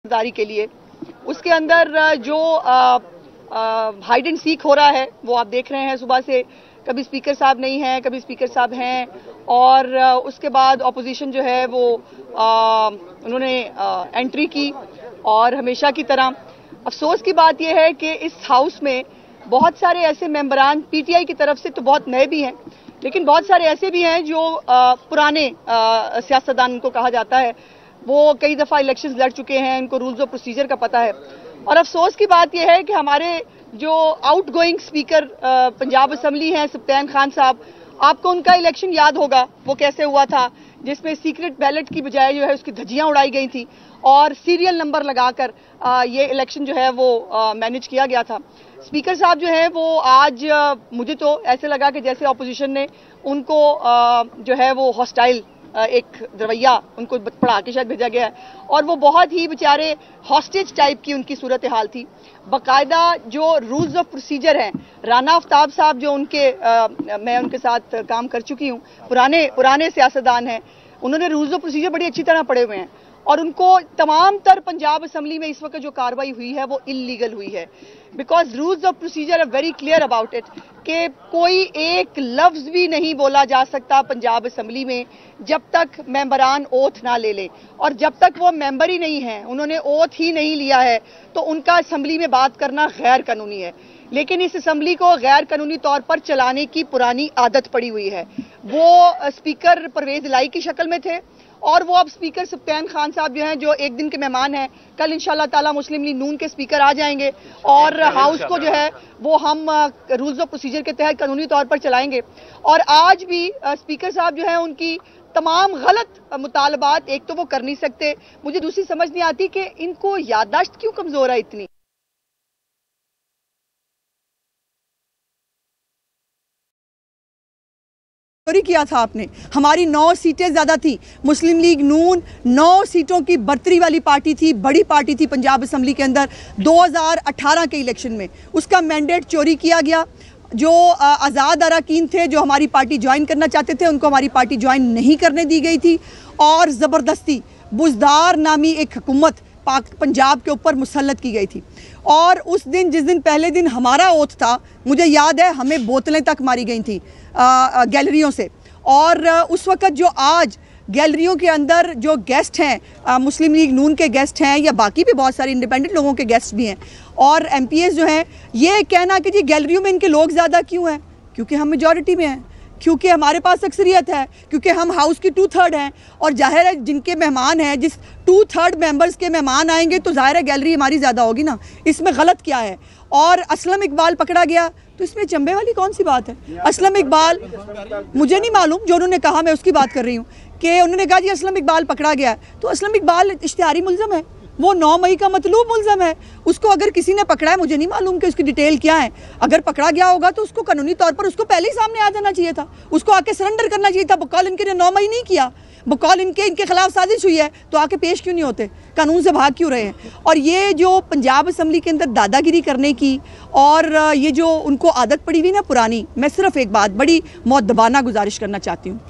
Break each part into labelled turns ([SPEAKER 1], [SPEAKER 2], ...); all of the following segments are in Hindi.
[SPEAKER 1] दारी के लिए उसके अंदर जो हाइड एंड सीक हो रहा है वो आप देख रहे हैं। सुबह से कभी स्पीकर साहब नहीं हैं, कभी स्पीकर साहब हैं, और उसके बाद ऑपोजिशन जो है वो उन्होंने एंट्री की। और हमेशा की तरह अफसोस की बात यह है कि इस हाउस में बहुत सारे ऐसे मेंबरान पीटीआई की तरफ से तो बहुत नए भी हैं, लेकिन बहुत सारे ऐसे भी हैं जो पुराने सियासतदान उनको कहा जाता है। वो कई दफ़ा इलेक्शंस लड़ चुके हैं, इनको रूल्स ऑफ प्रोसीजर का पता है। और अफसोस की बात यह है कि हमारे जो आउटगोइंग स्पीकर पंजाब असम्बली हैं सप्तान खान साहब, आपको उनका इलेक्शन याद होगा वो कैसे हुआ था, जिसमें सीक्रेट बैलेट की बजाय जो है उसकी धज्जियां उड़ाई गई थी और सीरियल नंबर लगाकर ये इलेक्शन जो है वो मैनेज किया गया था। स्पीकर साहब जो है वो आज मुझे तो ऐसे लगा कि जैसे ऑपोजिशन ने उनको जो है वो हॉस्टाइल एक रवैया उनको पढ़ा के शायद भेजा गया है, और वो बहुत ही बेचारे हॉस्टेज टाइप की उनकी सूरत हाल थी। बाकायदा जो रूल्स ऑफ प्रोसीजर हैं, राना आफ्ताब साहब जो उनके मैं उनके साथ काम कर चुकी हूँ, पुराने सियासतदान हैं, उन्होंने रूल्स ऑफ प्रोसीजर बड़ी अच्छी तरह पढ़े हुए हैं, और उनको तमाम तर पंजाब असम्बली में इस वक्त जो कार्रवाई हुई है वो इलीगल हुई है। Because rules of procedure are very clear about it कि कोई एक लफ्ज भी नहीं बोला जा सकता पंजाब असम्बली में जब तक मेंबरान ओथ ना ले लें, और जब तक वो मेंबर ही नहीं है, उन्होंने ओथ ही नहीं लिया है, तो उनका असम्बली में बात करना गैर कानूनी है। लेकिन इस असम्बली को गैर कानूनी तौर पर चलाने की पुरानी आदत पड़ी हुई है। वो स्पीकर परवेज इलाही की शक्ल में थे, और वो अब स्पीकर सप्तान खान साहब जो हैं, जो एक दिन के मेहमान हैं, कल इंशाल्लाह ताला मुस्लिम लीग नून के स्पीकर आ जाएंगे और हाउस को जो है वो हम रूल्स ऑफ प्रोसीजर के तहत कानूनी तौर पर चलाएंगे। और आज भी स्पीकर साहब जो है उनकी तमाम गलत मुतालबात एक तो वो कर नहीं सकते, मुझे दूसरी समझ नहीं आती कि इनको याददाश्त क्यों कमजोर है इतनी। चोरी किया था आपने, हमारी 9 सीटें ज्यादा थी, मुस्लिम लीग नून 9 सीटों की बर्तरी वाली पार्टी थी, बड़ी पार्टी थी पंजाब असम्बली के अंदर। 2018 के इलेक्शन में उसका मैंडेट चोरी किया गया। जो आज़ाद अरकान थे जो हमारी पार्टी ज्वाइन करना चाहते थे, उनको हमारी पार्टी ज्वाइन नहीं करने दी गई थी, और ज़बरदस्ती बुज़दार नामी एक हुकूमत पंजाब के ऊपर मुसल्लत की गई थी। और उस दिन जिस दिन पहले दिन हमारा ओथ था, मुझे याद है हमें बोतलें तक मारी गई थी गैलरियों से। और उस वक़्त जो आज गैलरियों के अंदर जो गेस्ट हैं, मुस्लिम लीग नून के गेस्ट हैं, या बाकी भी बहुत सारे इंडिपेंडेंट लोगों के गेस्ट भी हैं, और एमपीएस जो हैं, ये कहना कि जी गैलरियों में इनके लोग ज़्यादा क्यों हैं, क्योंकि हम मेजॉरिटी में हैं, क्योंकि हमारे पास अक्सरियत है, क्योंकि हम हाउस की 2/3 हैं, और जाहिर है जिनके मेहमान हैं, जिस 2/3 मेंबर्स के मेहमान आएंगे तो जाहिर है गैलरी हमारी ज़्यादा होगी ना, इसमें गलत क्या है। और असलम इकबाल पकड़ा गया तो इसमें चंबे वाली कौन सी बात है। असलम इकबाल मुझे नहीं मालूम, जो उन्होंने कहा मैं उसकी बात कर रही हूँ कि उन्होंने कहा जी असलम इकबाल पकड़ा गया है, तो असलम इकबाल इश्तिहारी मुल्ज़म है, वो 9 मई का मतलूब मुल्ज़म है। उसको अगर किसी ने पकड़ा है, मुझे नहीं मालूम कि उसकी डिटेल क्या है, अगर पकड़ा गया होगा तो उसको कानूनी तौर पर उसको पहले ही सामने आ जाना चाहिए था, उसको आके सरेंडर करना चाहिए था। बकौल इनके 9 मई नहीं किया, बकौल इनके खिलाफ साजिश हुई है, तो आके पेश क्यों नहीं होते, कानून से भाग क्यों रहे हैं। और ये जो पंजाब असम्बली के अंदर दादागिरी करने की और ये जो उनको आदत पड़ी हुई ना पुरानी, मैं सिर्फ एक बात बड़ी मुअद्दबाना गुजारिश करना चाहती हूँ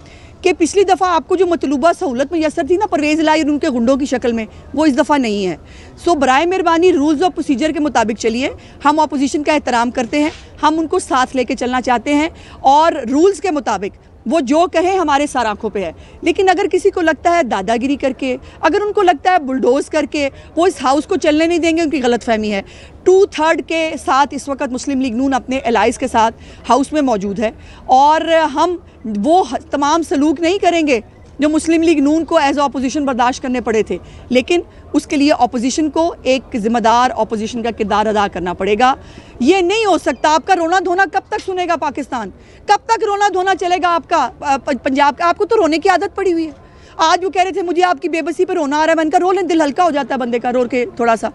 [SPEAKER 1] कि पिछली दफ़ा आपको जो मतलूबा सहूलत मैसर थी ना परवेज़ इलाही और उनके गुंडों की शक्ल में, वो इस दफ़ा नहीं है। सो बराए मेहरबानी रूल्स ऑफ प्रोसीजर के मुताबिक चलिए। हम अपोजिशन का एहतराम करते हैं, हम उनको साथ लेके चलना चाहते हैं, और रूल्स के मुताबिक वो जो कहें हमारे सर आँखों पे है। लेकिन अगर किसी को लगता है दादागिरी करके, अगर उनको लगता है बुलडोज करके वो इस हाउस को चलने नहीं देंगे, उनकी गलतफहमी है। 2/3 के साथ इस वक्त मुस्लिम लीग नून अपने एलाइज के साथ हाउस में मौजूद है, और हम वो तमाम सलूक नहीं करेंगे जो मुस्लिम लीग नून को एज अपोजिशन बर्दाश्त करने पड़े थे। लेकिन उसके लिए अपोजिशन को एक ज़िम्मेदार अपोजिशन का किरदार अदा करना पड़ेगा। ये नहीं हो सकता, आपका रोना धोना कब तक सुनेगा पाकिस्तान, कब तक रोना धोना चलेगा आपका पंजाब का। आपको तो रोने की आदत पड़ी हुई है। आज वो कह रहे थे मुझे आपकी बेबसी पर रोना आ रहा है, मैंने कहा रो लें, दिल हल्का हो जाता है बंदे का रो के थोड़ा सा।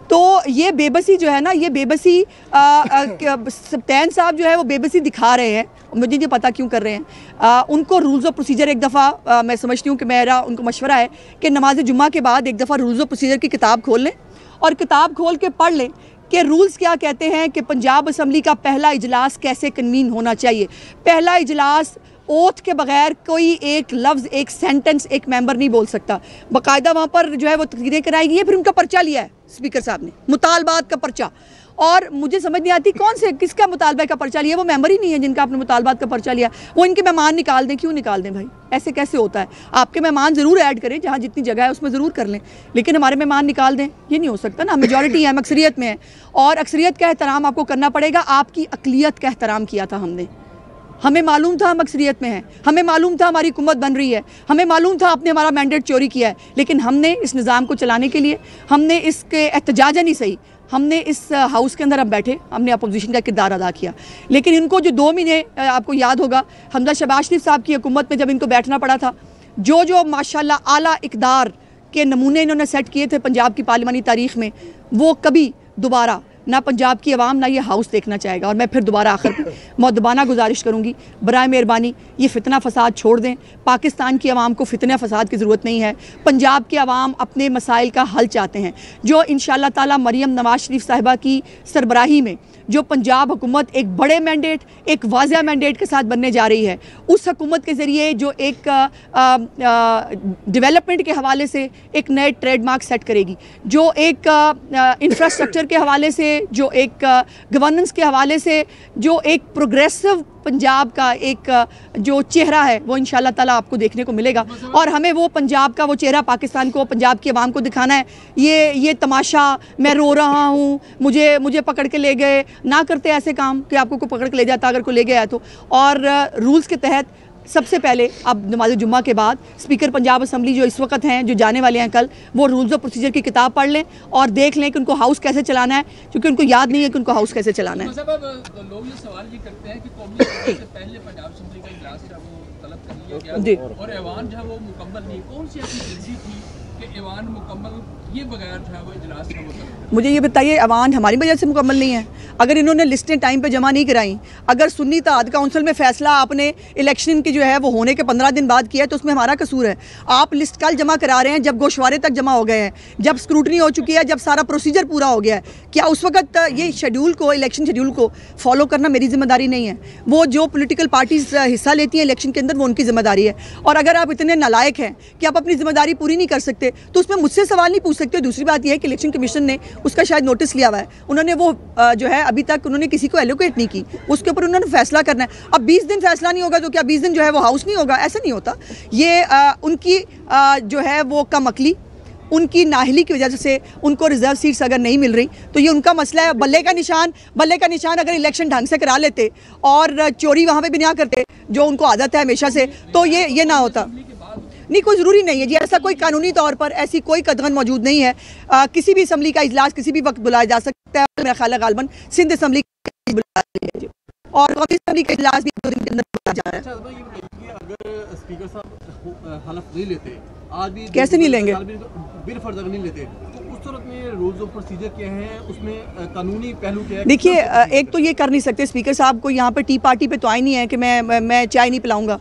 [SPEAKER 1] तो ये बेबसी जो है ना, ये बेबसी सप्तान साहब जो है वो बेबसी दिखा रहे हैं, मुझे नहीं पता क्यों कर रहे हैं। उनको रूल्स ऑफ प्रोसीजर एक दफ़ा मैं समझती हूँ कि मेरा उनको मशवरा है कि नमाज जुम्मा के बाद एक दफ़ा रूल्स ऑफ प्रोसीजर की किताब खोल लें और किताब खोल के पढ़ लें कि रूल्स क्या कहते हैं कि पंजाब असम्बली का पहला इजलास कैसे कन्वीन होना चाहिए। पहला इजलास ओथ के बगैर कोई एक लफ्ज़, एक सेंटेंस एक मेंबर नहीं बोल सकता। बाकायदा वहाँ पर जो है वो तकरीरें कराई गई है, फिर उनका पर्चा लिया है स्पीकर साहब ने, मुतालबात का पर्चा। और मुझे समझ नहीं आती कौन से किसका मुतालबा का पर्चा लिया, वो मेंबर ही नहीं है जिनका आपने मुतालबात का पर्चा लिया। वो इनके मेहमान निकाल दें, क्यों निकाल दें भाई, ऐसे कैसे होता है? आपके मेहमान ज़रूर ऐड करें, जहाँ जितनी जगह है उसमें ज़रूर कर लें, लेकिन हमारे मेहमान निकाल दें, ये नहीं हो सकता ना। मेजॉरिटी है, हम अक्सरियत में है, और अक्सरियत का एहतराम आपको करना पड़ेगा। आपकी अक़लियत का एहतराम किया था हमने, हमें मालूम था हम अक्सरियत में हैं, हमें मालूम था हमारी हुकूमत बन रही है, हमें मालूम था आपने हमारा मैंडेट चोरी किया है, लेकिन हमने इस निज़ाम को चलाने के लिए, हमने इसके एहतजाजन ही सही, हमने इस हाउस के अंदर हम बैठे, हमने अपोजिशन का किरदार अदा किया। लेकिन इनको जो 2 महीने, आपको याद होगा हमजा शहबाज शरीफ साहब की हुकूमत में जब इनको बैठना पड़ा था, जो माशाल्लाह आला इक़दार के नमूने इन्होंने सेट किए थे पंजाब की पार्लिमानी तारीख़ में, वो कभी दोबारा ना पंजाब की आवाम ना ये हाउस देखना चाहेगा। और मैं फिर दोबारा आखिर मुअद्दबाना गुजारिश करूँगी, बराए मेहरबानी ये फितना फसाद छोड़ दें। पाकिस्तान की आवाम को फितना फसाद की ज़रूरत नहीं है। पंजाब की आवाम अपने मसाइल का हल चाहते हैं, जो इंशाअल्लाह ताला मरियम नवाज शरीफ साहिबा की सरबराही में जो पंजाब हुकूमत एक बड़े मैंडेट, एक वाज़िया मैंडेट के साथ बनने जा रही है, उस हुकूमत के ज़रिए जो एक डेवलपमेंट के हवाले से एक नए ट्रेडमार्क सेट करेगी, जो एक इंफ्रास्ट्रक्चर के हवाले से, जो एक गवर्नेंस के हवाले से, जो एक प्रोग्रेसिव पंजाब का एक जो चेहरा है, वो इंशाअल्लाह ताला आपको देखने को मिलेगा। और हमें वो पंजाब का वो चेहरा पाकिस्तान को, पंजाब की आवाम को दिखाना है। ये तमाशा, मैं रो रहा हूँ, मुझे पकड़ के ले गए, ना करते ऐसे काम कि आपको कोई पकड़ के ले जाता अगर कोई ले गया तो। और रूल्स के तहत सबसे पहले अब नमाज़ जुम्मा के बाद स्पीकर पंजाब असम्बली जो इस वक्त हैं, जो जाने वाले हैं कल, वो रूल्स ऑफ प्रोसीजर की किताब पढ़ लें और देख लें कि उनको हाउस कैसे चलाना है, क्योंकि उनको याद नहीं है कि उनको हाउस कैसे चलाना है।
[SPEAKER 2] लोग ये सवाल ये करते हैं कि कौमी असम्बली से पहले पंजाब असम्बली का इजलास जो वो तलब कर लिया गया और ऐवान जो है वो मुकम्मल नहीं, कौन सी ऐसी जल्दी थी कि ऐवान मुकम्मल ये बगैर जो है वो इजलास का वो तलब?
[SPEAKER 1] मुझे ये बताइए, ऐवान हमारी वजह से मुकम्मल नहीं है? अगर इन्होंने लिस्टें टाइम पे जमा नहीं कराई, अगर सुन्नी इत्तेहाद काउंसिल में फैसला आपने इलेक्शन की जो है वो होने के 15 दिन बाद किया है, तो उसमें हमारा कसूर है? आप लिस्ट कल जमा करा रहे हैं जब गोशवारे तक जमा हो गए हैं, जब स्क्रूटनी हो चुकी है, जब सारा प्रोसीजर पूरा हो गया है। क्या उस वक्त ये शेड्यूल को, इलेक्शन शेड्यूल को फॉलो करना मेरी जिम्मेदारी नहीं है? वो जो पोलिटिकल पार्टीज़ हिस्सा लेती हैं इलेक्शन के अंदर, वो उनकी जिम्मेदारी है। और अगर आप इतने नालायक हैं कि आप अपनी जिम्मेदारी पूरी नहीं कर सकते, तो उसमें मुझसे सवाल नहीं पूछ सकते। दूसरी बात यह है कि इलेक्शन कमीशन ने उसका शायद नोटिस लिया हुआ है, उन्होंने वो जो है अभी तक उन्होंने किसी को एलोकेट नहीं की, उसके ऊपर उन्होंने फैसला करना है। अब 20 दिन फैसला नहीं होगा तो क्या 20 दिन जो है वो हाउस नहीं होगा? ऐसा नहीं होता। ये उनकी जो है वो कम अकली, उनकी नाहली की वजह से उनको रिजर्व सीट्स अगर नहीं मिल रही तो ये उनका मसला है। बल्ले का निशान अगर इलेक्शन ढंग से करा लेते और चोरी वहाँ पे भी ना करते, जो उनको आदत है हमेशा से, तो ये ना होता। नहीं, कोई ज़रूरी नहीं है जी, ऐसा कोई कानूनी तौर पर ऐसी कोई कदगन मौजूद नहीं है। किसी भी असम्बली का इजलास किसी भी वक्त बुलाया जा सकता है। मेरा ख्याल है गालबन सिंध असम्बली और कौमी असम्बली का इजलास भी 2 दिन के अंदर बुलाया जा रहा है।
[SPEAKER 2] अगर स्पीकर साहब हलफ नहीं लेते, आज भी
[SPEAKER 1] कैसे नहीं लेंगे,
[SPEAKER 2] बिल फर्ज नहीं लेते, तो उस सूरत में रूल्स ऑफ प्रोसीजर क्या है, उसमें कानूनी पहलू क्या है?
[SPEAKER 1] देखिए, एक तो ये कर नहीं सकते स्पीकर साहब को यहाँ पे टी पार्टी पे तो आए नहीं है कि मैं चाय नहीं पिलाऊंगा।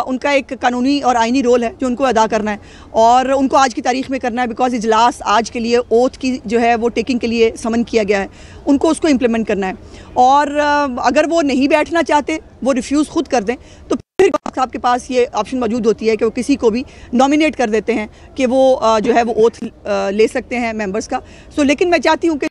[SPEAKER 1] उनका एक कानूनी और आइनी रोल है जो उनको अदा करना है, और उनको आज की तारीख में करना है, बिकॉज इजलास आज के लिए ओथ की जो है वो टेकिंग के लिए समन किया गया है, उनको उसको इम्प्लीमेंट करना है। और अगर वो नहीं बैठना चाहते, वो रिफ्यूज़ खुद कर दें, तो फिर साहब के पास ये ऑप्शन मौजूद होती है कि वो किसी को भी नॉमिनेट कर देते हैं कि वो जो है वो ओथ ले सकते हैं मेंबर्स का। सो लेकिन मैं चाहती हूँ कि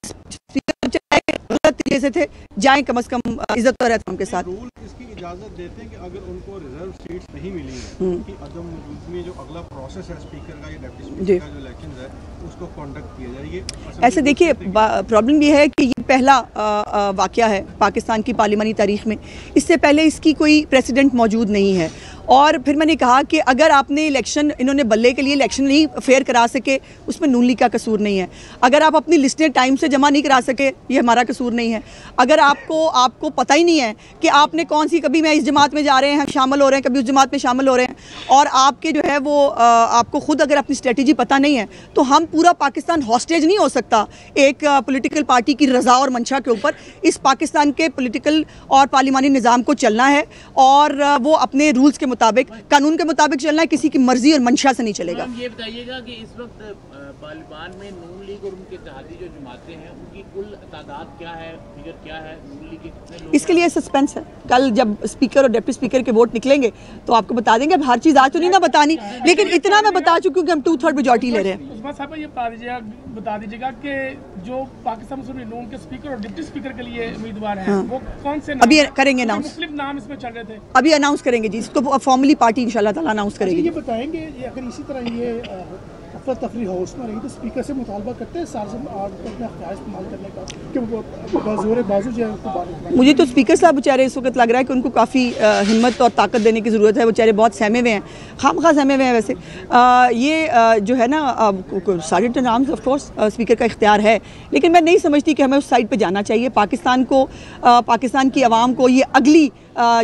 [SPEAKER 1] गलत तरीके से थे जाएं, कम से कम इज्जत और एहतराम के साथ।
[SPEAKER 2] रूल इसकी इजाज़त देते हैं कि अगर उनको रिजर्व सीट्स नहीं मिली हैं, कि अदम मौजूदगी में जो अगला प्रोसेस है स्पीकर का या डिप्टी स्पीकर का जो इलेक्शन है उसको कंडक्ट किया जाएगा।
[SPEAKER 1] ऐसे देखिए, प्रॉब्लम ये है कि ये पहला वाक़या है पाकिस्तान की पार्लिमानी तारीख में, इससे पहले इसकी कोई प्रेसिडेंट मौजूद नहीं है। और फिर मैंने कहा कि अगर आपने इलेक्शन, इन्होंने बल्ले के लिए इलेक्शन नहीं फेयर करा सके, उसमें नून लीग का कसूर नहीं है। अगर आप अपनी लिस्टें टाइम से जमा नहीं करा सके, ये हमारा कसूर नहीं है। अगर आपको पता ही नहीं है कि आपने कौन सी, कभी मैं इस जमात में जा रहे हैं शामिल हो रहे हैं, कभी उस जमात में शामिल हो रहे हैं, और आपके जो है वो आपको खुद अगर अपनी स्ट्रेटजी पता नहीं है, तो हम पूरा पाकिस्तान हॉस्टेज नहीं हो सकता एक पॉलिटिकल पार्टी की रज़ा और मंशा के ऊपर। इस पाकिस्तान के पॉलिटिकल और पार्लिमानी निज़ाम को चलना है, और वो अपने रूल्स के मुताबिक, कानून के मुताबिक चलना है, किसी की मर्जी और मंशा से नहीं चलेगा।
[SPEAKER 3] ये बताइएगा कि इस वक्त पार्लियामेंट में नून लीग और उनके इत्तेहादी जो जमातें हैं, उनकी कुल तादाद क्या है, फिगर क्या है, है असम्बली के?
[SPEAKER 1] इसके लिए सस्पेंस है। कल जब स्पीकर और डिप्टी स्पीकर के वोट निकलेंगे तो आपको बता देंगे। अब हर चीज़ आज तो नहीं ना बतानी, लेकिन इतना मैं बता चुकी हूँ कि हम 2/3 मेजॉरिटी ले रहे हैं।
[SPEAKER 3] उस्मान साहब ये बता दीजिएगा कि जो पाकिस्तान मुस्लिम लीग नून के स्पीकर और डिप्टी स्पीकर के लिए उम्मीदवार हैं वो कौन से नाम?
[SPEAKER 1] अभी करेंगे अनाउंस,
[SPEAKER 3] मुख्तलिफ नाम इसमें चल रहे थे,
[SPEAKER 1] अभी अनाउंस करेंगे जी। इसको फॉर्मली पार्टी इंशाल्लाह ताला अनाउंस करेगी।
[SPEAKER 4] ये बताएंगे ये अगर इसी तरह ये अफरा तफरी हाउस में रही तो स्पीकर से मुतालबा करते हैं सार्जन अपना अख्तियार इस्तेमाल करने का कि वो बाजू जो है उसको बात। मुझे
[SPEAKER 1] तो स्पीकर साहब बेचारे इस वक्त लग रहा है कि उनको काफ़ी हिम्मत और ताकत देने की ज़रूरत है। बेचारे बहुत सहमे हुए हैं, खामखा सहमे हुए हैं। वैसे ये जो है ना साजिद नाम ऑफ कोर्स स्पीकर का इख्तियार है, लेकिन मैं नहीं समझती कि हमें उस साइड पे जाना चाहिए। पाकिस्तान को पाकिस्तान की आवाम को ये अगली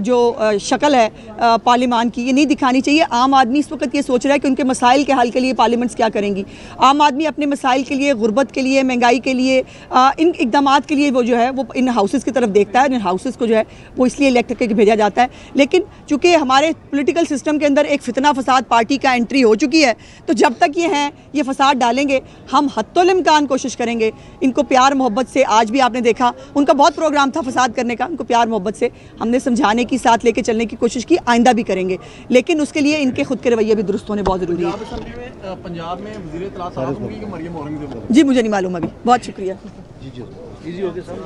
[SPEAKER 1] जो शक्ल है पार्लियामान की ये नहीं दिखानी चाहिए। आम आदमी इस वक्त ये सोच रहा है कि उनके मसाइल के हल के लिए पार्लियामेंट्स क्या करेंगी। आम आदमी अपने मसाइल के लिए, गुर्बत के लिए, महंगाई के लिए, इन इकदामात के लिए वो जो है वो इन हाउसेस की तरफ देखता है। इन हाउसेस को जो है वो इसलिए इलेक्ट करके भेजा जाता है। लेकिन चूँकि हमारे पोलिटिकल सिस्टम के अंदर एक फितना फसाद पार्टी का एंट्री हो चुकी है, तो जब तक ये हैं ये फसाद डालेंगे, हम हत्तुल इम्कान कोशिश करेंगे इनको प्यार मोहब्बत से। आज भी आपने देखा उनका बहुत प्रोग्राम था फसाद करने का, उनको प्यार मोहब्बत से हमने समझाने की, साथ लेके चलने की कोशिश की, आइंदा भी करेंगे। लेकिन उसके लिए इनके खुद के रवैये भी दुरुस्त होने बहुत ज़रूरी है।
[SPEAKER 5] पंजाब में वज़ीर इत्तलात साहब होंगी कि मरियम औरंगज़ेब?
[SPEAKER 1] जी मुझे नहीं मालूम अभी। बहुत शुक्रिया।
[SPEAKER 5] जी हो गया सब।